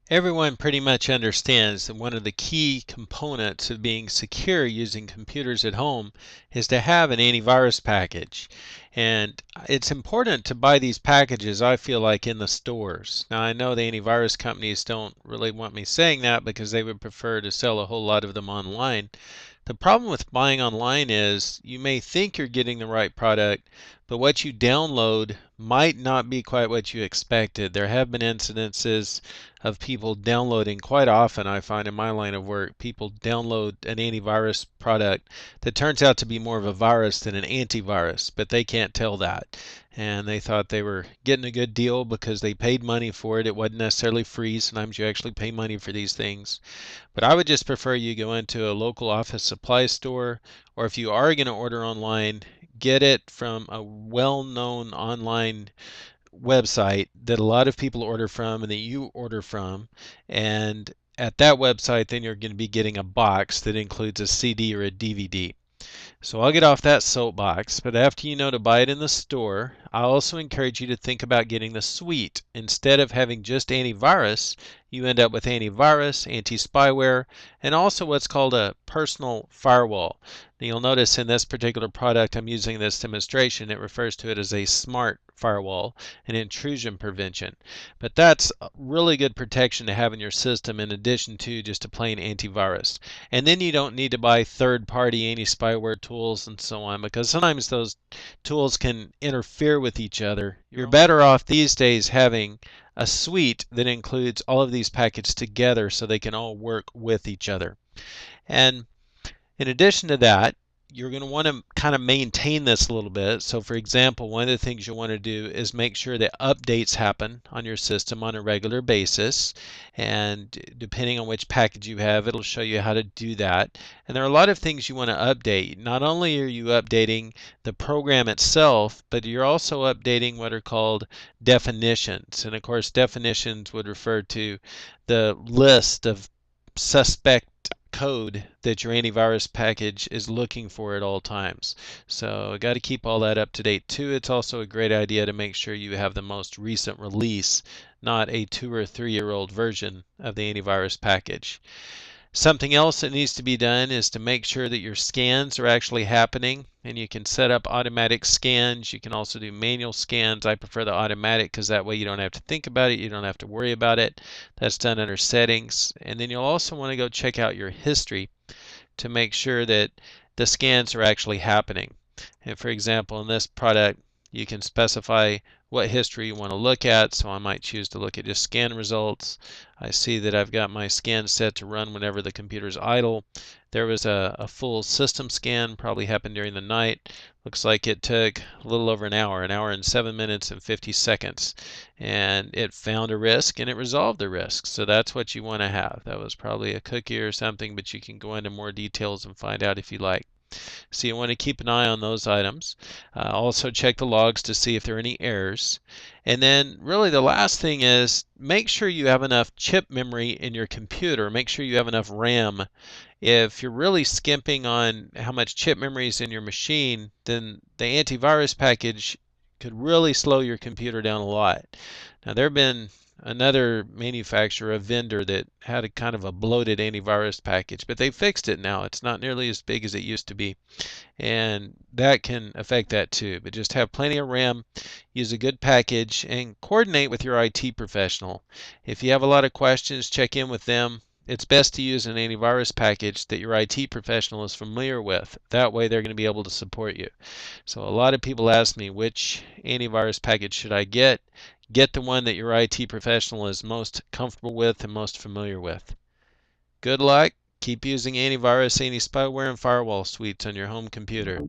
Everyone pretty much understands that one of the key components of being secure using computers at home is to have an antivirus package. And it's important to buy these packages, I feel like, in the stores. Now, I know the antivirus companies don't really want me saying that because they would prefer to sell a whole lot of them online. The problem with buying online is you may think you're getting the right product, but what you download might not be quite what you expected. There have been incidences of people downloading quite often. I find in my line of work, people download an antivirus product that turns out to be more of a virus than an antivirus, but they can't tell that. And they thought they were getting a good deal because they paid money for it. It wasn't necessarily free. Sometimes you actually pay money for these things. But I would just prefer you go into a local office supply store, or if you are going to order online, get it from a well-known online website that a lot of people order from and that you order from. And at that website, then you're going to be getting a box that includes a CD or a DVD. So I'll get off that soapbox, but after you know to buy it in the store, I also encourage you to think about getting the suite. Instead of having just antivirus, you end up with antivirus, anti-spyware, and also what's called a personal firewall. Now you'll notice in this particular product I'm using this demonstration, it refers to it as a smart firewall, an intrusion prevention. But that's really good protection to have in your system in addition to just a plain antivirus. And then you don't need to buy third-party anti-spyware tools and so on, because sometimes those tools can interfere with each other. You're better off these days having a suite that includes all of these packages together so they can all work with each other. And in addition to that, you're going to want to kind of maintain this a little bit. So for example, one of the things you want to do is make sure that updates happen on your system on a regular basis. And depending on which package you have, it'll show you how to do that. And there are a lot of things you want to update. Not only are you updating the program itself, but you're also updating what are called definitions. And of course, definitions would refer to the list of suspect code that your antivirus package is looking for at all times. So got to keep all that up to date too. It's also a great idea to make sure you have the most recent release, not a 2 or 3-year-old version of the antivirus package. Something else that needs to be done is to make sure that your scans are actually happening, and you can set up automatic scans. You can also do manual scans. I prefer the automatic because that way you don't have to think about it, you don't have to worry about it. That's done under settings. And then you'll also want to go check out your history to make sure that the scans are actually happening. And for example, in this product, you can specify what history you want to look at. So I might choose to look at just scan results. I see that I've got my scan set to run whenever the computer's idle. There was a full system scan, probably happened during the night. Looks like it took a little over an hour and 7 minutes and 50 seconds. And it found a risk and it resolved the risk. So that's what you want to have. That was probably a cookie or something, but you can go into more details and find out if you like. So you want to keep an eye on those items. Also check the logs to see if there are any errors. And then really the last thing is make sure you have enough chip memory in your computer. Make sure you have enough RAM. If you're really skimping on how much chip memory is in your machine, then the antivirus package could really slow your computer down a lot. Now there have been another manufacturer, a vendor, that had a kind of a bloated antivirus package, but they fixed it now. It's not nearly as big as it used to be, and that can affect that too. But just have plenty of RAM, use a good package, and coordinate with your IT professional. If you have a lot of questions, check in with them. It's best to use an antivirus package that your IT professional is familiar with. That way they're going to be able to support you. So a lot of people ask me, which antivirus package should I get? Get the one that your IT professional is most comfortable with and most familiar with. Good luck. Keep using antivirus, anti-spyware, and firewall suites on your home computer.